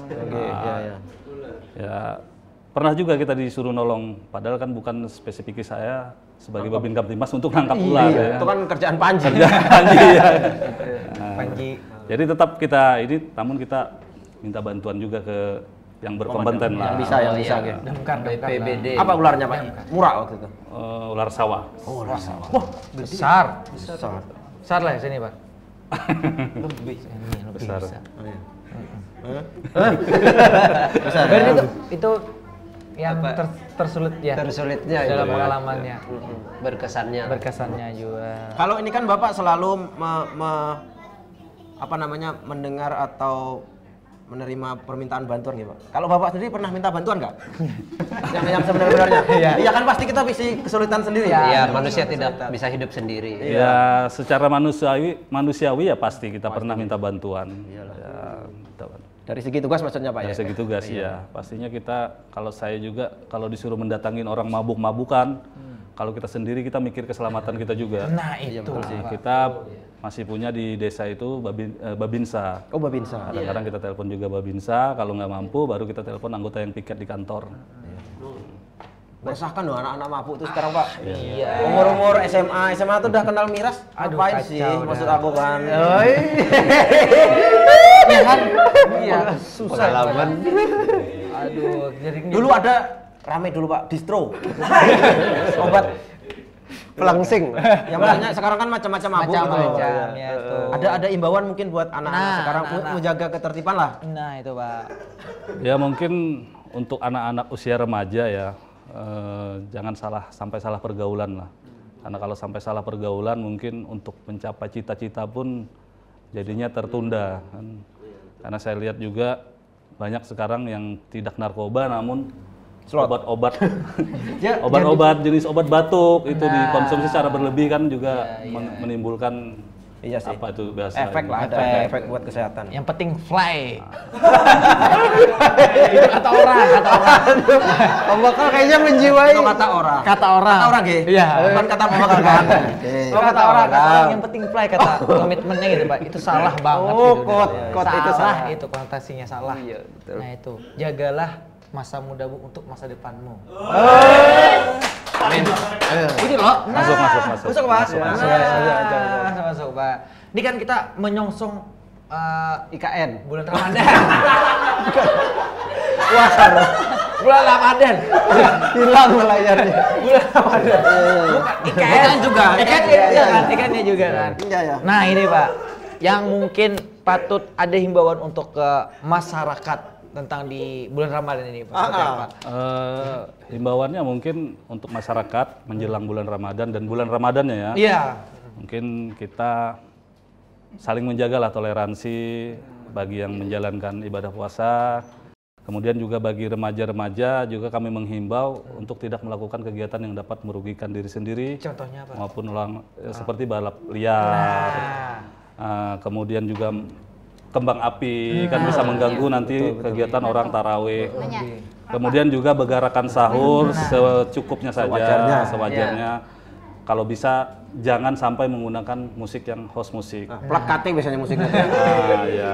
[SPEAKER 4] Ya pernah juga kita disuruh nolong, padahal kan bukan spesifik saya sebagai Babin Kamtibmas untuk nangkap ular.
[SPEAKER 2] Itu kan kerjaan Panji.
[SPEAKER 1] Panji.
[SPEAKER 4] Jadi tetap kita namun kita minta bantuan juga ke yang berkompeten lah.
[SPEAKER 2] Yang bisa
[SPEAKER 1] Damkar.
[SPEAKER 5] BPBD.
[SPEAKER 2] Apa ularnya Pak? Murah waktu itu.
[SPEAKER 4] Ular sawah.
[SPEAKER 2] Ular sawah.
[SPEAKER 1] Wah, besar. Besar lah sini Pak. Lebih
[SPEAKER 4] Besar.
[SPEAKER 1] Besar. Berarti itu yang tersulit ya.
[SPEAKER 5] Tersulitnya
[SPEAKER 1] dalam pengalamannya.
[SPEAKER 5] Berkesannya
[SPEAKER 1] juga.
[SPEAKER 2] Kalau ini kan Bapak selalu mendengar atau menerima permintaan bantuan gitu Pak. Kalau Bapak sendiri pernah minta bantuan nggak? yang sebenarnya. Iya kan pasti kita bisa kesulitan sendiri.
[SPEAKER 5] Iya, manusia tidak bisa hidup sendiri.
[SPEAKER 4] Ya, secara manusiawi ya pasti kita pernah minta bantuan.
[SPEAKER 2] Dari segi tugas maksudnya Pak
[SPEAKER 4] Dari segi tugas ya. Pastinya kita kalau disuruh mendatangin orang mabuk-mabukan, kalau kita sendiri kita mikir keselamatan kita juga.
[SPEAKER 1] Nah, itu.
[SPEAKER 4] Kita masih punya di desa itu Babinsa.
[SPEAKER 2] Oh, Babinsa.
[SPEAKER 4] Kadang-kadang kita telepon juga Babinsa, kalau nggak mampu baru kita telepon anggota yang piket di kantor.
[SPEAKER 2] Meresahkan loh anak-anak mabuk itu sekarang Pak.
[SPEAKER 1] Iya.
[SPEAKER 2] Umur SMA tuh udah kenal miras. Apain sih maksud aku kan.
[SPEAKER 1] Iya kan? Iya.
[SPEAKER 2] Susah lawan.
[SPEAKER 1] Aduh,
[SPEAKER 2] dulu ada rame dulu Pak, distro. Obat pelangsing. Ya makanya sekarang kan macam-macam mabuk gitu.
[SPEAKER 1] Ya, tuh.
[SPEAKER 2] Ada imbauan mungkin buat anak-anak sekarang menjaga ketertiban lah.
[SPEAKER 1] Nah, itu Pak.
[SPEAKER 4] Ya mungkin untuk anak-anak usia remaja ya jangan sampai salah pergaulan lah. Karena kalau sampai salah pergaulan mungkin untuk mencapai cita-cita pun jadinya tertunda kan. Karena saya lihat juga banyak sekarang yang tidak narkoba namun obat-obat jenis obat batuk itu dikonsumsi secara berlebih kan juga menimbulkan apa itu bahasa
[SPEAKER 2] efek lah, ada efek buat kesehatan.
[SPEAKER 1] Yang penting fly. Itu kata orang.
[SPEAKER 2] Pembakar kayaknya menjiwai. Itu kata orang.
[SPEAKER 1] Kata orang
[SPEAKER 2] G.
[SPEAKER 1] Iya.
[SPEAKER 2] Bukan kata pembakar kan.
[SPEAKER 1] Kata orang yang penting fly kata komitmennya gitu Pak. Itu salah banget
[SPEAKER 2] gitu.
[SPEAKER 1] Quote itu salah. Itu konotasinya salah. Iya, betul. Nah itu, jagalah masa mudamu untuk masa depanmu. Amin. Ini loh. Masuk Pak. Ini kan kita menyongsong IKN bulan Ramadan. Bulan Ramadan.
[SPEAKER 2] Hilang layarnya.
[SPEAKER 1] Bulan Ramadan. IKN juga. IKN-nya juga kan.
[SPEAKER 2] Iya.
[SPEAKER 1] Nah, ini Pak. Yang mungkin patut ada himbauan untuk ke masyarakat tentang di bulan Ramadan ini Pak.
[SPEAKER 4] Himbauannya mungkin untuk masyarakat menjelang bulan Ramadan dan bulan Ramadannya ya.
[SPEAKER 1] Iya.
[SPEAKER 4] Mungkin kita saling menjagalah toleransi bagi yang menjalankan ibadah puasa. Kemudian juga bagi remaja-remaja juga kami menghimbau untuk tidak melakukan kegiatan yang dapat merugikan diri sendiri.
[SPEAKER 1] Contohnya apa?
[SPEAKER 4] Maupun seperti balap liar. Kemudian juga kembang api kan bisa mengganggu nanti kegiatan orang tarawih. Kemudian juga begarakan sahur secukupnya saja, sewajarnya. kalau bisa jangan sampai menggunakan musik yang host musik.
[SPEAKER 2] Plat KT biasanya musiknya.
[SPEAKER 4] Ya.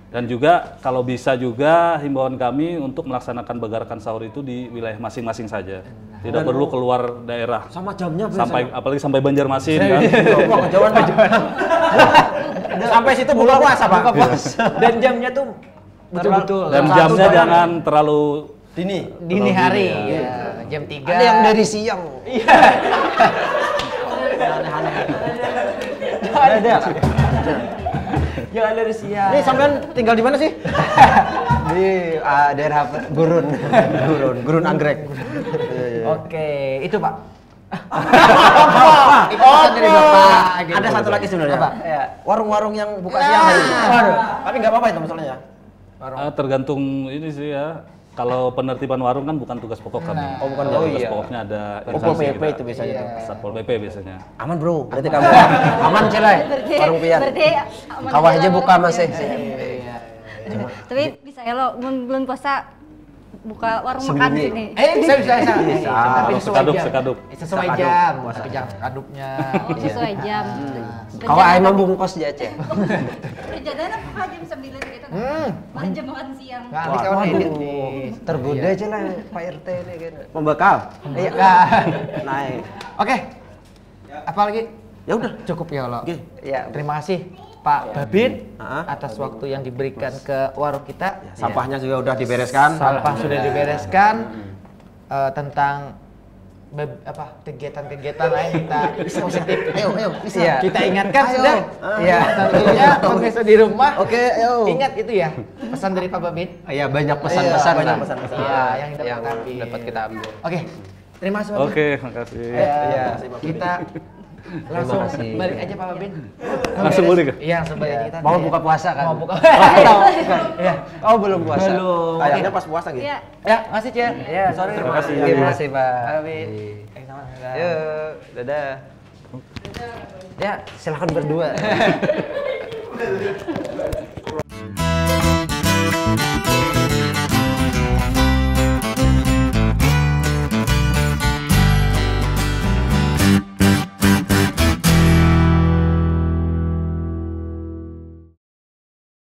[SPEAKER 4] Dan juga kalau bisa juga himbauan kami untuk melaksanakan begarakan sahur itu di wilayah masing-masing saja. Tidak perlu keluar daerah.
[SPEAKER 2] Sama jamnya
[SPEAKER 4] Sampai apalagi sampai Banjarmasin kan.
[SPEAKER 2] Wah, kejauhan Pak. Sampai situ buka puasa, Pak.
[SPEAKER 1] Dan jamnya tuh betul-betul.
[SPEAKER 4] Dan jamnya jangan terlalu
[SPEAKER 1] dini hari. Ya. Jam 3.
[SPEAKER 5] Ada yang dari siang.
[SPEAKER 1] Iya. Ada. Jangan dari siang.
[SPEAKER 2] Nih sampean tinggal di mana sih?
[SPEAKER 5] Di daerah Gurun.
[SPEAKER 2] Gurun Anggrek.
[SPEAKER 1] Oke, itu Pak.
[SPEAKER 2] Itu pesan dari Bapak.
[SPEAKER 1] Gitu.
[SPEAKER 2] Ada satu lagi sebenarnya.
[SPEAKER 1] Apa?
[SPEAKER 2] Ya. Warung-warung yang buka siang hari ini. Waduh. Tapi nggak apa-apa itu masalahnya.
[SPEAKER 4] Tergantung ini sih ya. Kalau penertiban warung kan bukan tugas pokok kami.
[SPEAKER 2] Oh, bukan.
[SPEAKER 4] Tugas pokoknya ada
[SPEAKER 2] Satpol
[SPEAKER 4] instansi
[SPEAKER 2] PP
[SPEAKER 4] kita.
[SPEAKER 2] itu biasanya tuh.
[SPEAKER 4] Satpol PP biasanya.
[SPEAKER 2] Aman, Bro. Berarti kamu aman, Celai. Warung pian.
[SPEAKER 3] Berarti aman
[SPEAKER 5] Kawah
[SPEAKER 3] aja
[SPEAKER 5] aja
[SPEAKER 3] lah,
[SPEAKER 5] buka
[SPEAKER 3] warung
[SPEAKER 5] masih.
[SPEAKER 3] pian. Tapi bisa ya lo bulan puasa buka warung makan di sini.
[SPEAKER 1] Bisa.
[SPEAKER 4] Kalau sekaduk.
[SPEAKER 1] Sesuai jam. Jam sekadupnya.
[SPEAKER 3] Oh, sesuai jam.
[SPEAKER 5] Kawah ayam bungkus di Aceh.
[SPEAKER 3] Perjalanan apa jam 9 gitu kan? Makan jam makan siang.
[SPEAKER 1] Nanti kawan edit nih.
[SPEAKER 5] Tergoda aja lah Pak RT ini kan.
[SPEAKER 2] Pembekal.
[SPEAKER 1] Iya kan.
[SPEAKER 2] Naik.
[SPEAKER 1] Oke. Apa lagi?
[SPEAKER 2] Ya udah.
[SPEAKER 1] Cukup ya lo.
[SPEAKER 2] Oke.
[SPEAKER 5] Ya,
[SPEAKER 1] Terima kasih Pak Babin
[SPEAKER 2] Ah.
[SPEAKER 1] atas waktu yang diberikan ke warung kita.
[SPEAKER 2] Sampahnya juga udah dibereskan.
[SPEAKER 1] Sampah sudah dibereskan. Tentang kegiatan-kegiatan lain kita positif.
[SPEAKER 2] Ayo, bisa.
[SPEAKER 5] Iya.
[SPEAKER 1] Kita ingatkan
[SPEAKER 2] Ayo.
[SPEAKER 1] sudah.
[SPEAKER 5] Iya.
[SPEAKER 1] Tentunya pemirsa di rumah.
[SPEAKER 2] Oke, ayo.
[SPEAKER 1] Ingat itu ya pesan dari Pak Babin.
[SPEAKER 5] ya banyak pesan-pesan
[SPEAKER 2] banyak
[SPEAKER 5] lah.
[SPEAKER 2] pesan-pesan.
[SPEAKER 1] Iya, yang
[SPEAKER 5] yang
[SPEAKER 1] dapat kami.
[SPEAKER 5] dapat kita ambil.
[SPEAKER 1] Oke. Terima kasih Pak Babin.
[SPEAKER 4] Oke, makasih.
[SPEAKER 1] Iya. Kita langsung
[SPEAKER 5] kasih.
[SPEAKER 1] balik aja Pak Babin.
[SPEAKER 4] Langsung balik ya?
[SPEAKER 1] Iya, langsung balik kita.
[SPEAKER 5] Mau buka puasa kan?
[SPEAKER 1] Mau buka.
[SPEAKER 5] Iya. Oh, belum puasa.
[SPEAKER 1] Belum.
[SPEAKER 2] Kayaknya pas puasa gitu.
[SPEAKER 3] Iya.
[SPEAKER 1] Ya, masih Cia.
[SPEAKER 5] Ya,
[SPEAKER 1] Sorry.
[SPEAKER 4] Terima kasih.
[SPEAKER 5] Terima kasih, Pak.
[SPEAKER 1] Pak Babin. Sama-sama.
[SPEAKER 5] Yuk, dadah. Ya, silakan berdua.